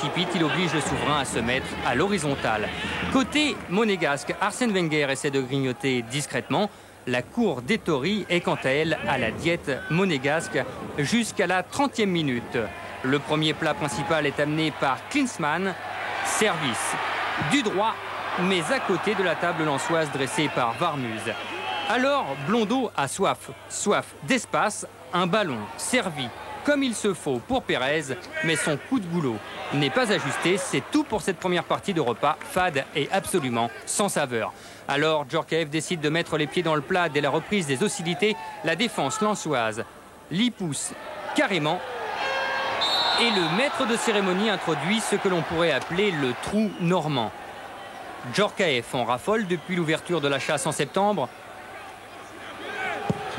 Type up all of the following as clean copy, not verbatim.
précipite, il oblige le souverain à se mettre à l'horizontale. Côté monégasque, Arsène Wenger essaie de grignoter discrètement. La cour d'Ettori est quant à elle à la diète monégasque jusqu'à la 30e minute. Le premier plat principal est amené par Klinsmann. Service du droit, mais à côté de la table lensoise dressée par Warmuz. Alors, Blondeau a soif d'espace, un ballon servi comme il se faut pour Pérez, mais son coup de goulot n'est pas ajusté. C'est tout pour cette première partie de repas fade et absolument sans saveur. Alors, Djorkaeff décide de mettre les pieds dans le plat dès la reprise des hostilités. La défense lensoise l'y pousse carrément. Et le maître de cérémonie introduit ce que l'on pourrait appeler le trou normand. Djorkaeff en raffole depuis l'ouverture de la chasse en septembre.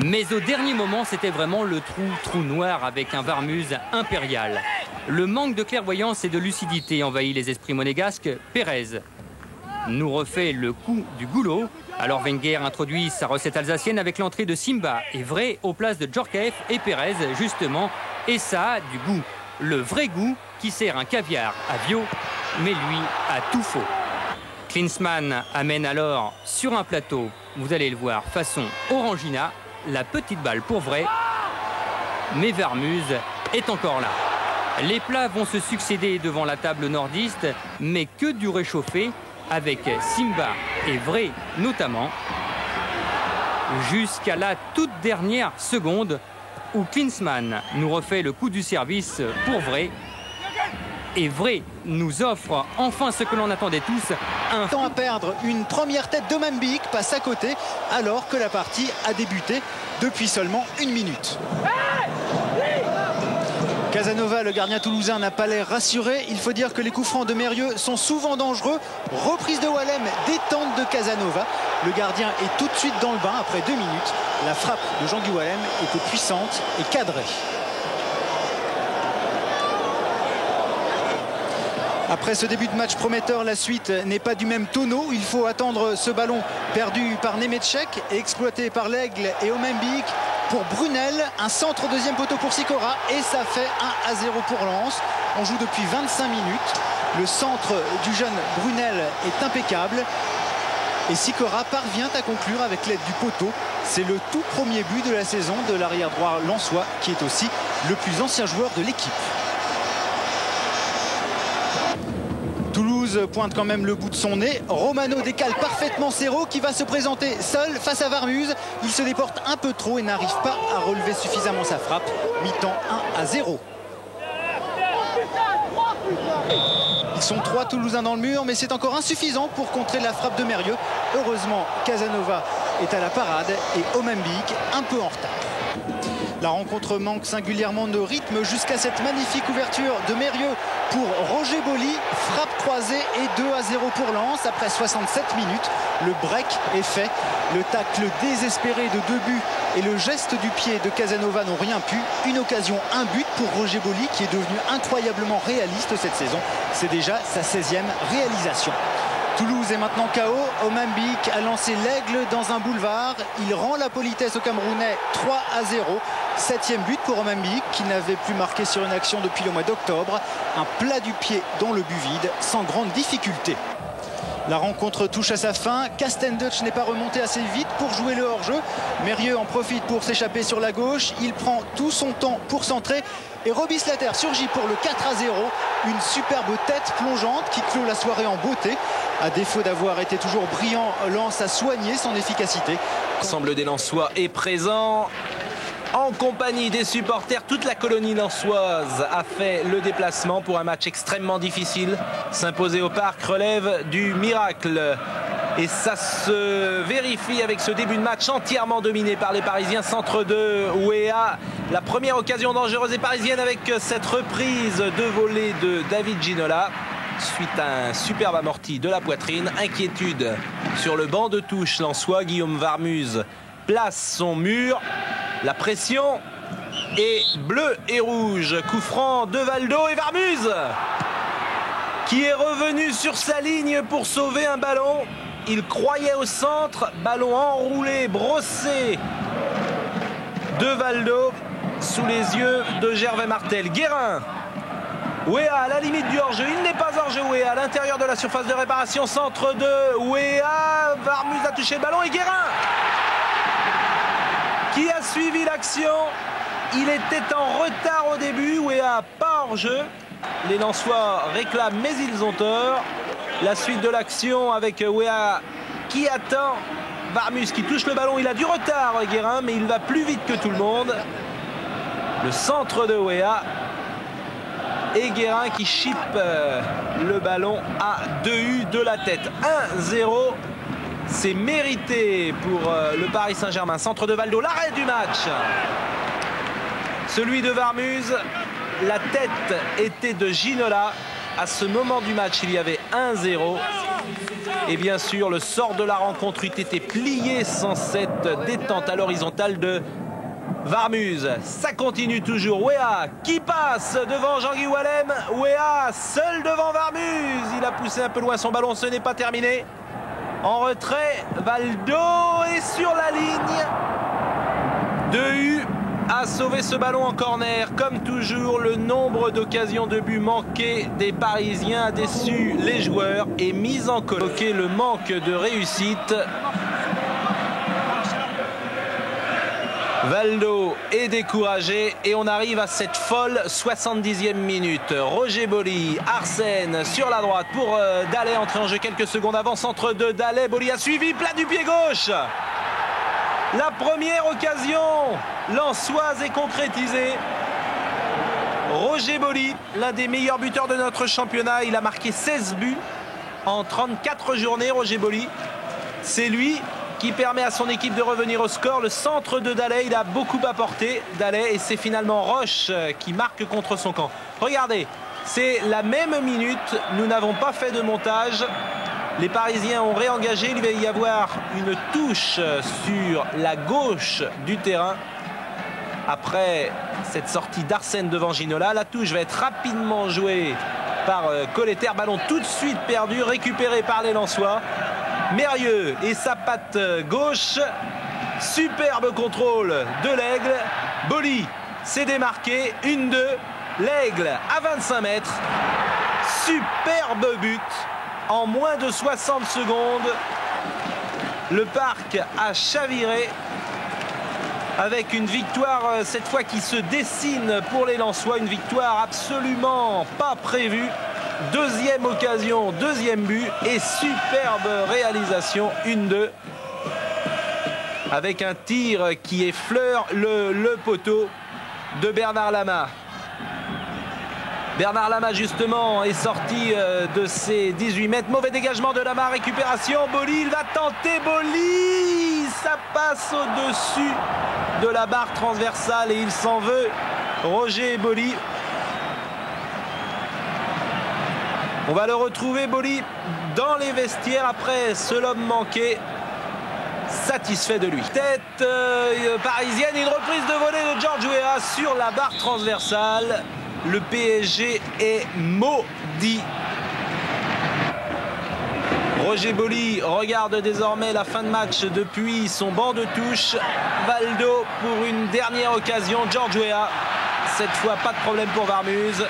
Mais au dernier moment, c'était vraiment le trou noir avec un Warmuz impérial. Le manque de clairvoyance et de lucidité envahit les esprits monégasques. Pérez nous refait le coup du goulot. Alors Wenger introduit sa recette alsacienne avec l'entrée de Simba et Vré aux places de Djorkaeff et Pérez, justement. Et ça a du goût. Le vrai goût qui sert un caviar à Vio, mais lui a tout faux. Klinsmann amène alors sur un plateau, vous allez le voir, façon Orangina, la petite balle pour Vré, mais Warmuz est encore là. Les plats vont se succéder devant la table nordiste, mais que du réchauffé, avec Simba et Vré notamment, jusqu'à la toute dernière seconde où Klinsmann nous refait le coup du service pour Vré. Et Vré nous offre enfin ce que l'on attendait tous. Un temps à perdre, une première tête de Membic passe à côté alors que la partie a débuté depuis seulement 1 minute. Casanova, le gardien toulousain, n'a pas l'air rassuré. Il faut dire que les coups francs de Mérieux sont souvent dangereux. Reprise de Wallem, détente de Casanova. Le gardien est tout de suite dans le bain après 2 minutes. La frappe de Jean-Guy Wallem était puissante et cadrée. Après ce début de match prometteur, la suite n'est pas du même tonneau. Il faut attendre ce ballon perdu par Nemetchek et exploité par l'Aigle et Omembic pour Brunel. Un centre au deuxième poteau pour Sikora et ça fait 1-0 pour Lens. On joue depuis 25 minutes. Le centre du jeune Brunel est impeccable. Et Sikora parvient à conclure avec l'aide du poteau. C'est le tout premier but de la saison de l'arrière droit lensois qui est aussi le plus ancien joueur de l'équipe. Toulouse pointe quand même le bout de son nez. Romano décale parfaitement Serrault qui va se présenter seul face à Warmuz. Il se déporte un peu trop et n'arrive pas à relever suffisamment sa frappe. Mi-temps 1-0. Ils sont 3 Toulousains dans le mur, mais c'est encore insuffisant pour contrer la frappe de Mérieux. Heureusement, Casanova est à la parade et Omembic un peu en retard. La rencontre manque singulièrement de rythme jusqu'à cette magnifique ouverture de Mérieux pour Roger Boli. Frappe croisée et 2-0 pour Lens après 67 minutes. Le break est fait. Le tacle désespéré de 2 buts et le geste du pied de Casanova n'ont rien pu. Une occasion, un but pour Roger Boli qui est devenu incroyablement réaliste cette saison. C'est déjà sa 16e réalisation. Toulouse est maintenant KO. Omembic a lancé l'Aigle dans un boulevard. Il rend la politesse aux Camerounais 3-0. 7e but pour Omembic qui n'avait plus marqué sur une action depuis le mois d'octobre. Un plat du pied dans le but vide sans grande difficulté. La rencontre touche à sa fin. Castendutch n'est pas remonté assez vite pour jouer le hors-jeu. Mérieux en profite pour s'échapper sur la gauche. Il prend tout son temps pour centrer. Et Roby Slater surgit pour le 4-0. Une superbe tête plongeante qui clôt la soirée en beauté. À défaut d'avoir été toujours brillant, Lens a soigné son efficacité. L'ensemble des Lensois est présent. En compagnie des supporters, toute la colonie lensoise a fait le déplacement pour un match extrêmement difficile. S'imposer au parc relève du miracle. Et ça se vérifie avec ce début de match entièrement dominé par les Parisiens. Centre de Ouéa. La première occasion dangereuse des Parisiennes avec cette reprise de volée de David Ginola. Suite à un superbe amorti de la poitrine. Inquiétude sur le banc de touche lensois. Guillaume Warmuz place son mur. La pression est bleue et rouge. Coup franc de Valdo et Warmuz qui est revenu sur sa ligne pour sauver un ballon. Il croyait au centre. Ballon enroulé, brossé de Valdo sous les yeux de Gervais Martel. Guérin Weah à la limite du hors-jeu, il n'est pas hors-jeu. Weah à l'intérieur de la surface de réparation, centre de Weah. Varmuz a touché le ballon et Guérin qui a suivi l'action. Il était en retard au début. Weah pas hors-jeu. Les Lensois réclament mais ils ont tort. La suite de l'action avec Weah qui attend. Varmuz qui touche le ballon, il a du retard Guérin, mais il va plus vite que tout le monde. Le centre de Weah. Et Guérin qui chippe le ballon à 2U de la tête. 1-0. C'est mérité pour le Paris Saint-Germain. Centre de Valdo, l'arrêt du match. Celui de Varmuz. La tête était de Ginola. À ce moment du match, il y avait 1-0. Et bien sûr, le sort de la rencontre eût été plié sans cette détente à l'horizontale de Varmuz. Ça continue toujours. Weah qui passe devant Jean-Guy Wallem. Weah seul devant Varmuz. Il a poussé un peu loin son ballon. Ce n'est pas terminé. En retrait, Valdo est sur la ligne. 2U a sauvé ce ballon en corner. Comme toujours, le nombre d'occasions de but manquées des Parisiens a déçu les joueurs et mis en colère le manque de réussite. Valdo est découragé et on arrive à cette folle 70e minute. Roger Boly, Arsène sur la droite pour Dallet, entré en jeu quelques secondes avant, centre de Dallet. Boly a suivi, plat du pied gauche. La première occasion lensoise est concrétisée. Roger Boly, l'un des meilleurs buteurs de notre championnat, il a marqué 16 buts en 34 journées. Roger Boly, c'est lui qui permet à son équipe de revenir au score. Le centre de Dallet, il a beaucoup apporté, Dallet, et c'est finalement Roche qui marque contre son camp. Regardez, c'est la même minute, nous n'avons pas fait de montage. Les Parisiens ont réengagé, il va y avoir une touche sur la gauche du terrain. Après cette sortie d'Arsène devant Ginola, la touche va être rapidement jouée par Colletter. Ballon tout de suite perdu, récupéré par les Lensois. Mérieux et sa patte gauche. Superbe contrôle de l'Aigle. Boly s'est démarqué. 1-2. L'Aigle à 25 mètres. Superbe but. En moins de 60 secondes, le Parc a chaviré avec une victoire cette fois qui se dessine pour les Lensois. Une victoire absolument pas prévue. Deuxième occasion, deuxième but et superbe réalisation, 1-2. Avec un tir qui effleure le poteau de Bernard Lama. Bernard Lama justement est sorti de ses 18 mètres. Mauvais dégagement de Lama, récupération. Boly, il va tenter. Boly, ça passe au-dessus de la barre transversale et il s'en veut. Roger Boly. On va le retrouver, Boly, dans les vestiaires après ce lobe manqué. Satisfait de lui. Tête parisienne, une reprise de volée de George Weah sur la barre transversale. Le PSG est maudit. Roger Boly regarde désormais la fin de match depuis son banc de touche. Valdo pour une dernière occasion. George Weah. Cette fois, pas de problème pour Varmuz.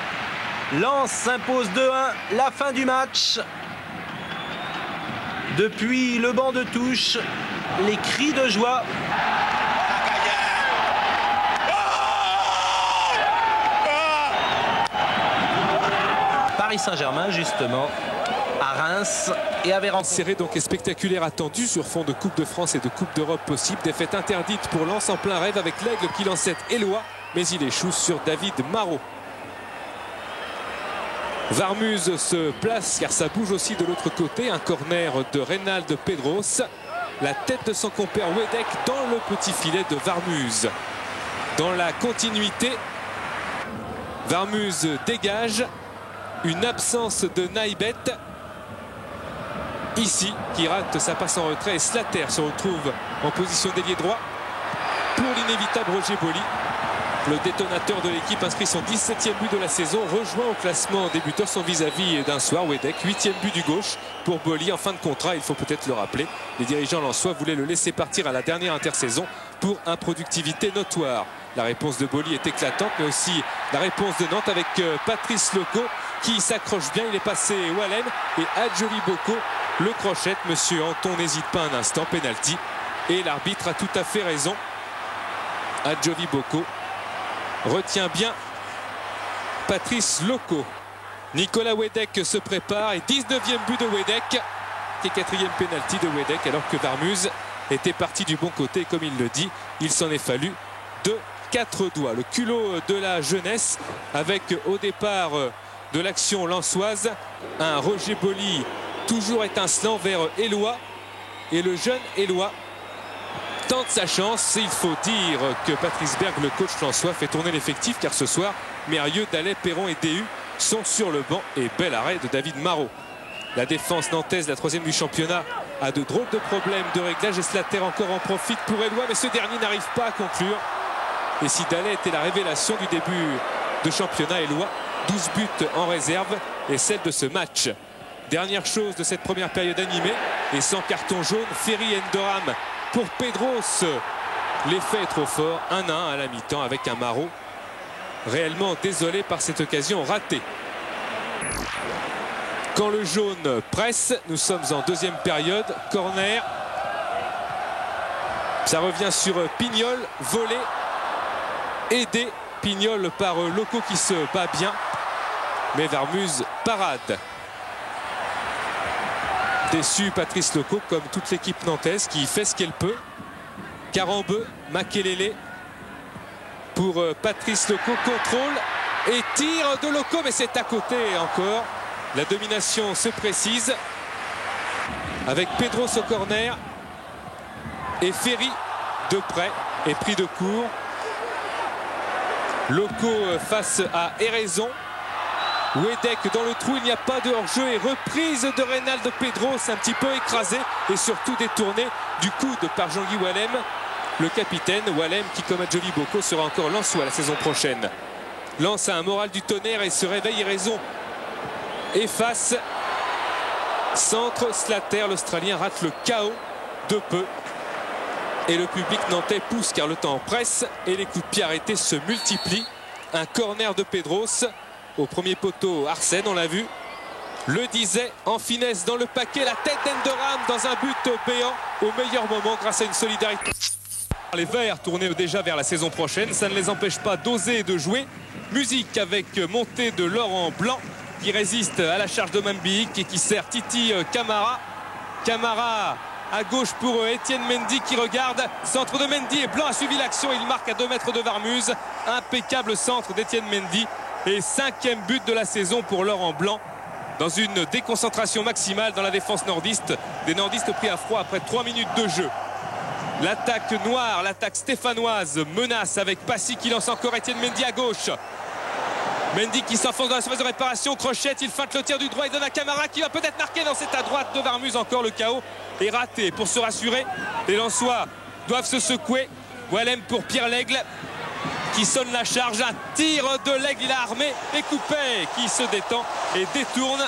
Lens s'impose 2-1. La fin du match. Depuis le banc de touche, les cris de joie. Paris Saint-Germain justement à Reims et à Véran. Serré donc et spectaculaire attendu sur fond de Coupe de France et de Coupe d'Europe possible. Défaite interdite pour Lens en plein rêve avec l'Aigle qui lance cette Éloi, mais il échoue sur David Marot. Varmuz se place car ça bouge aussi de l'autre côté. Un corner de Reynald Pedros. La tête de son compère Wedek dans le petit filet de Varmuz. Dans la continuité, Varmuz dégage. Une absence de Naïbet ici qui rate sa passe en retrait et Slater se retrouve en position d'ailier droit pour l'inévitable Roger Boly. Le détonateur de l'équipe inscrit son 17e but de la saison, rejoint au classement des buteurs son vis-à-vis d'un soir. Wedek, 8e but du gauche pour Boly en fin de contrat, il faut peut-être le rappeler. Les dirigeants lensois voulaient le laisser partir à la dernière intersaison pour improductivité notoire. La réponse de Boli est éclatante, mais aussi la réponse de Nantes avec Patrice Loco qui s'accroche bien. Il est passé Walem et Adjoli Boko le crochette. Monsieur Anton n'hésite pas un instant, penalty. Et l'arbitre a tout à fait raison. Adjoli Boko retient bien Patrice Loco. Nicolas Wedek se prépare et 19e but de Wedek, qui est 4e penalty de Wedek, alors que Varmuz était parti du bon côté. Comme il le dit, il s'en est fallu de 4 doigts. Le culot de la jeunesse avec au départ de l'action lensoise un Roger Boli toujours étincelant vers Éloi, et le jeune Éloi tente sa chance. Il faut dire que Patrice Berg, le coach lensois, fait tourner l'effectif, car ce soir Mérieux, Dallet, Perron et Déhu sont sur le banc. Et bel arrêt de David Marot. La défense nantaise, la 3e du championnat, a de drôles de problèmes de réglage, et Slater encore en profite pour Éloi, mais ce dernier n'arrive pas à conclure. Et si Dallet était la révélation du début de championnat, Éloi 12 buts en réserve et celle de ce match. Dernière chose de cette première période animée, et sans carton jaune, Ferry Endoram pour Pedros. L'effet est trop fort, 1-1 à la mi-temps avec un Marot réellement désolé par cette occasion ratée. Quand le jaune presse, nous sommes en 2e période, corner. Ça revient sur Pignol, volé, aidé Pignol par Loco qui se bat bien, mais Varmuz parade. Déçu Patrice Loco, comme toute l'équipe nantaise qui fait ce qu'elle peut. Carambeu, Makelele pour Patrice Loco, contrôle et tir de Loco, mais c'est à côté encore. La domination se précise avec Pedros au corner et Ferry de près et pris de court. Loco face à Héraison. Wedek dans le trou, il n'y a pas de hors-jeu, et reprise de Reynald Pedros, un petit peu écrasé et surtout détourné du coude par Jean-Guy Walem, le capitaine. Walem qui, comme Adjoli Boko, sera encore lensois la saison prochaine. Lens a un moral du tonnerre et se réveille. Héraison efface. Centre, Slater, l'Australien rate le KO de peu. Et le public nantais pousse car le temps presse et les coups de pied arrêtés se multiplient. Un corner de Pedros. Au premier poteau, Arsène, on l'a vu, le disait en finesse dans le paquet, la tête d'Endoram dans un but béant au meilleur moment grâce à une solidarité. Les Verts tournés déjà vers la saison prochaine, ça ne les empêche pas d'oser et de jouer. Musique avec montée de Laurent Blanc qui résiste à la charge de Mambic et qui sert Titi Camara. Camara à gauche pour Étienne Mendy qui regarde. Centre de Mendy et Blanc a suivi l'action. Il marque à 2 mètres de Varmuz. Impeccable centre d'Étienne Mendy. Et 5e but de la saison pour Laurent Blanc. Dans une déconcentration maximale dans la défense nordiste. Des nordistes pris à froid après 3 minutes de jeu. L'attaque noire, l'attaque stéphanoise menace avec Passy qui lance encore Étienne Mendy à gauche. Mendy qui s'enfonce dans la surface de réparation, crochette, il feinte le tir du droit, il donne à Camara qui va peut-être marquer. Non, c'est à droite de Varmuz, encore le KO est raté. Pour se rassurer, les Lensois doivent se secouer. Walem pour Pierre Lègle qui sonne la charge, un tir de Lègle, il a armé et Coupet qui se détend et détourne.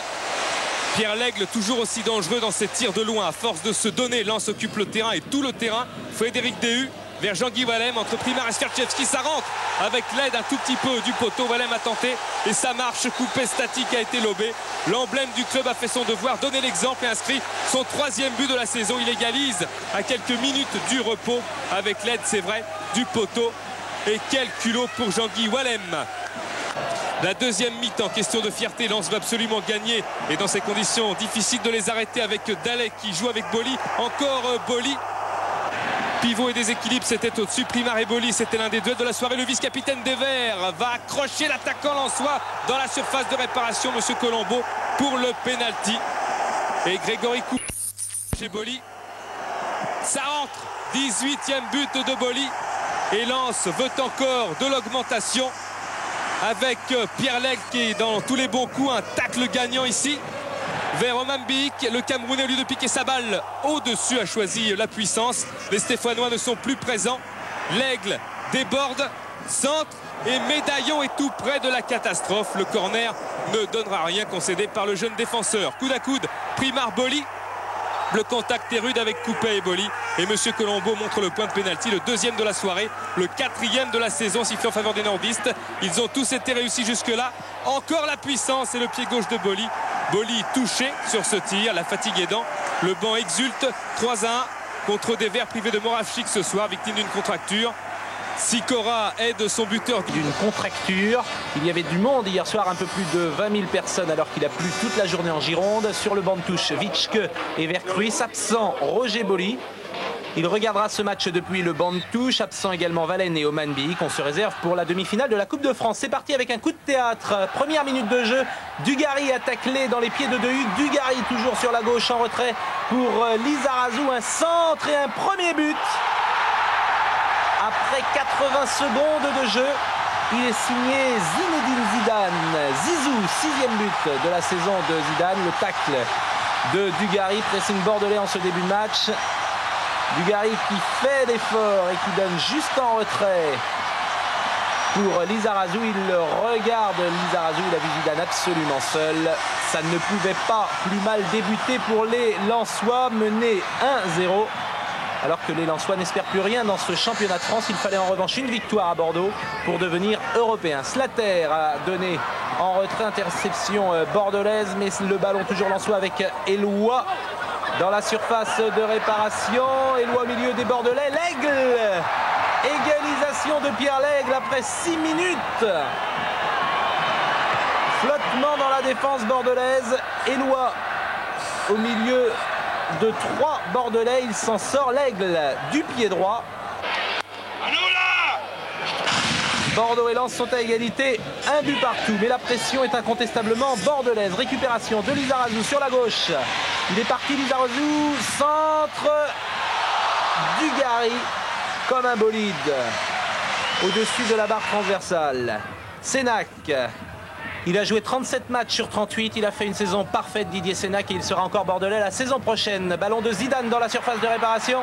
Pierre Lègle toujours aussi dangereux dans ses tirs de loin, à force de se donner. Lens occupe le terrain et tout le terrain. Frédéric Déhu vers Jean-Guy Walem entre Primar et Skarczewski, ça rentre avec l'aide un tout petit peu du poteau. Walem a tenté et ça marche. Coupé statique a été lobé. L'emblème du club a fait son devoir, donné l'exemple et inscrit son 3e but de la saison. Il égalise à quelques minutes du repos avec l'aide, c'est vrai, du poteau. Et quel culot pour Jean-Guy Walem. La 2e mi-temps, question de fierté. Lens va absolument gagner et dans ces conditions difficile de les arrêter avec Dallet qui joue avec Boli. Encore Boli. Pivot et déséquilibre, c'était au-dessus. Primar et Boli, c'était l'un des duels de la soirée. Le vice-capitaine des Verts va accrocher l'attaquant lensois dans la surface de réparation, Monsieur Colombo, pour le penalty. Et Grégory Coupet chez Boli. Ça rentre. 18e but de Boli. Et Lens veut encore de l'augmentation avec Pierre Lègle qui est dans tous les bons coups. Un tacle gagnant ici vers Mambic. Le Camerounais, au lieu de piquer sa balle au-dessus, a choisi la puissance. Les Stéphanois ne sont plus présents. Lègle déborde, centre et Médaillon est tout près de la catastrophe. Le corner ne donnera rien, concédé par le jeune défenseur. Coude à coude, Primar Boli. Le contact est rude avec Coupet et Boli. Et Monsieur Colombo montre le point de pénalty, le deuxième de la soirée, le quatrième de la saison, sifflé en faveur des nordistes. Ils ont tous été réussis jusque-là. Encore la puissance et le pied gauche de Boli. Boli touché sur ce tir, la fatigue aidant. Le banc exulte, 3-1 contre des Verts privés de Moravchik ce soir, victime d'une contracture. Sikora aide son buteur d'une contracture. Il y avait du monde hier soir, un peu plus de 20 000 personnes alors qu'il a plu toute la journée en Gironde. Sur le banc de touche, Witschke et Vercruis. Absent Roger Boli. Il regardera ce match depuis le banc de touche. Absent également Valène et Oman Bik. On se réserve pour la demi-finale de la Coupe de France. C'est parti avec un coup de théâtre. Première minute de jeu. Dugarry a taclé dans les pieds de Dehuc. Dugarry toujours sur la gauche en retrait pour Lizarazu. Un centre et un premier but. Après 80 secondes de jeu, il est signé Zinedine Zidane. Zizou, 6e but de la saison de Zidane. Le tacle de Dugarry, pressing bordelais en ce début de match. Dugarry qui fait l'effort et qui donne juste en retrait pour Lizarazu. Il regarde Lizarazu, il a vu Zidane absolument seul. Ça ne pouvait pas plus mal débuter pour les Lensois, menés 1-0. Alors que les Lensois n'espèrent plus rien dans ce championnat de France. Il fallait en revanche une victoire à Bordeaux pour devenir européen. Slater a donné en retrait, interception bordelaise, mais le ballon toujours Lensois avec Eloi dans la surface de réparation. Eloi au milieu des Bordelais. L'Aigle, égalisation de Pierre L'Aigle après 6 minutes. Flottement dans la défense bordelaise. Eloi au milieu de 3 Bordelais, il s'en sort. L'Aigle du pied droit. Bordeaux et Lens sont à égalité, un but partout, mais la pression est incontestablement bordelaise. Récupération de Lizarazu sur la gauche. Il est parti, Lizarazu, centre. Dugarry comme un bolide au-dessus de la barre transversale. Sénac. Il a joué 37 matchs sur 38. Il a fait une saison parfaite, Didier Sénac, et il sera encore bordelais la saison prochaine. Ballon de Zidane dans la surface de réparation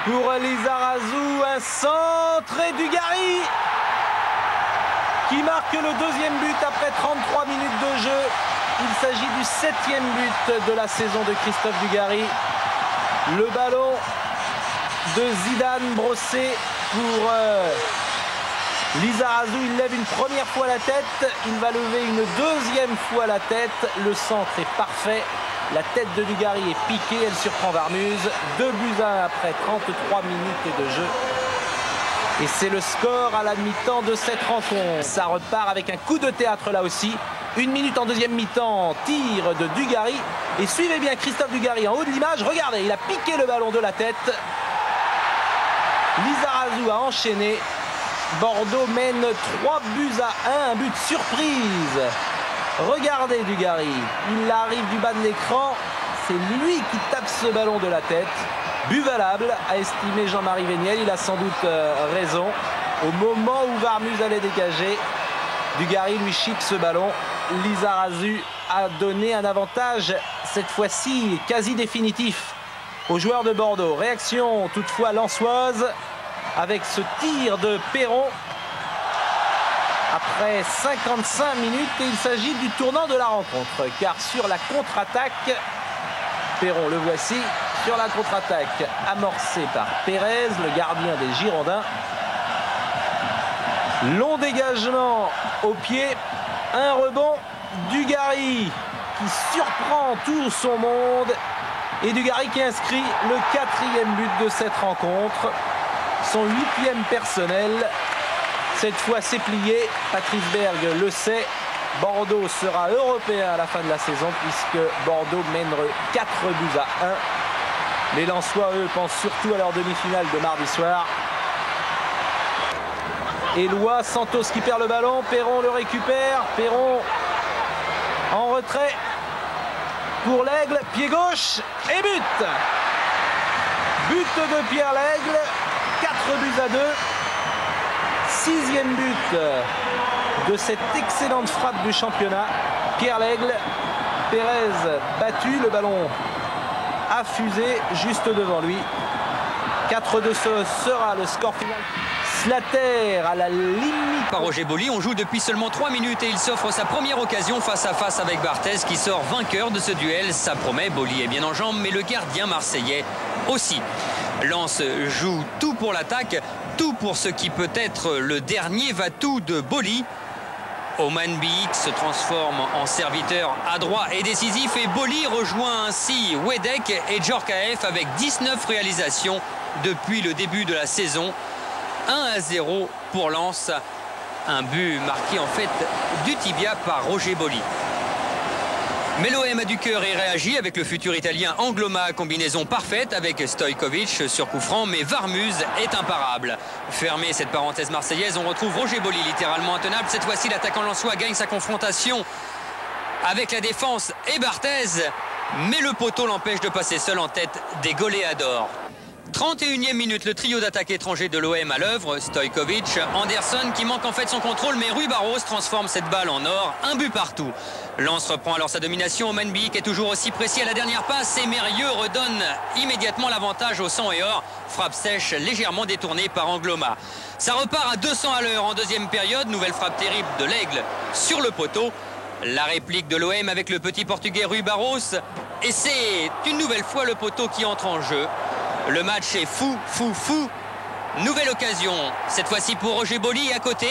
pour Lizarazu. Un centre et Dugarry qui marque le deuxième but après 33 minutes de jeu. Il s'agit du 7e but de la saison de Christophe Dugarry. Le ballon de Zidane brossé pour Lizarazu. Il lève une première fois la tête, il va lever une deuxième fois la tête. Le centre est parfait, la tête de Dugarry est piquée, elle surprend Varmuz. 2-1 après 33 minutes de jeu. Et c'est le score à la mi-temps de cette rencontre. Ça repart avec un coup de théâtre là aussi. 1 minute en deuxième mi-temps, tir de Dugarry. Et suivez bien Christophe Dugarry en haut de l'image. Regardez, il a piqué le ballon de la tête. Lizarazu a enchaîné. Bordeaux mène 3-1, un but surprise. Regardez Dugarry, il arrive du bas de l'écran. C'est lui qui tape ce ballon de la tête. But valable, a estimé Jean-Marie Véniel. Il a sans doute raison. Au moment où Varmuz allait dégager, Dugarry lui chipe ce ballon. Lizarazu a donné un avantage, cette fois-ci quasi définitif, aux joueurs de Bordeaux. Réaction toutefois lensoise avec ce tir de Perron. Après 55 minutes, et il s'agit du tournant de la rencontre. Car sur la contre-attaque, Perron, le voici, sur la contre-attaque amorcée par Pérez, le gardien des Girondins. Long dégagement au pied, un rebond, Dugarry qui surprend tout son monde. Et Dugarry qui inscrit le 4e but de cette rencontre. Son 8e personnel. Cette fois c'est plié, Patrice Berg le sait. Bordeaux sera européen à la fin de la saison puisque Bordeaux mène 4-1. Les Lensois, eux, pensent surtout à leur demi-finale de mardi soir. Eloi, Santos qui perd le ballon, Perron le récupère, Perron en retrait pour l'Aigle, pied gauche et but. But de Pierre L'Aigle, 4-2. 6e but de cette excellente frappe du championnat. Pierre L'Aigle, Pérez battu, le ballon a fusé juste devant lui. 4-2 sera le score final. Slater à la limite. Par Roger Boli, on joue depuis seulement 3 minutes et il s'offre sa première occasion face à face avec Barthez qui sort vainqueur de ce duel. Ça promet, Boli est bien en jambes, mais le gardien marseillais aussi. Lens joue tout pour l'attaque, tout pour ce qui peut être le dernier va-tout de Boli. Oman Biyik se transforme en serviteur adroit et décisif et Boli rejoint ainsi Wedek et Djorkaeff avec 19 réalisations depuis le début de la saison. 1-0 pour Lens, un but marqué en fait du tibia par Roger Boli. Mais l'OM a du cœur et réagit avec le futur italien Angloma, combinaison parfaite avec Stojkovic sur coup franc, mais Varmuz est imparable. Fermée cette parenthèse marseillaise, on retrouve Roger Boli littéralement intenable. Cette fois-ci, l'attaquant lensois gagne sa confrontation avec la défense et Barthez, mais le poteau l'empêche de passer seul en tête des goléadors. 31e minute, le trio d'attaque étranger de l'OM à l'œuvre, Stojkovic, Anderson qui manque en fait son contrôle, mais Rui Barros transforme cette balle en or, un but partout. Lens reprend alors sa domination, Oman Biyik est toujours aussi précis à la dernière passe et Mérieux redonne immédiatement l'avantage au sang et or, frappe sèche légèrement détournée par Angloma. Ça repart à 200 à l'heure en deuxième période, nouvelle frappe terrible de l'Aigle sur le poteau. La réplique de l'OM avec le petit portugais Rui Barros et c'est une nouvelle fois le poteau qui entre en jeu. Le match est fou. Nouvelle occasion, cette fois-ci pour Roger Boli à côté.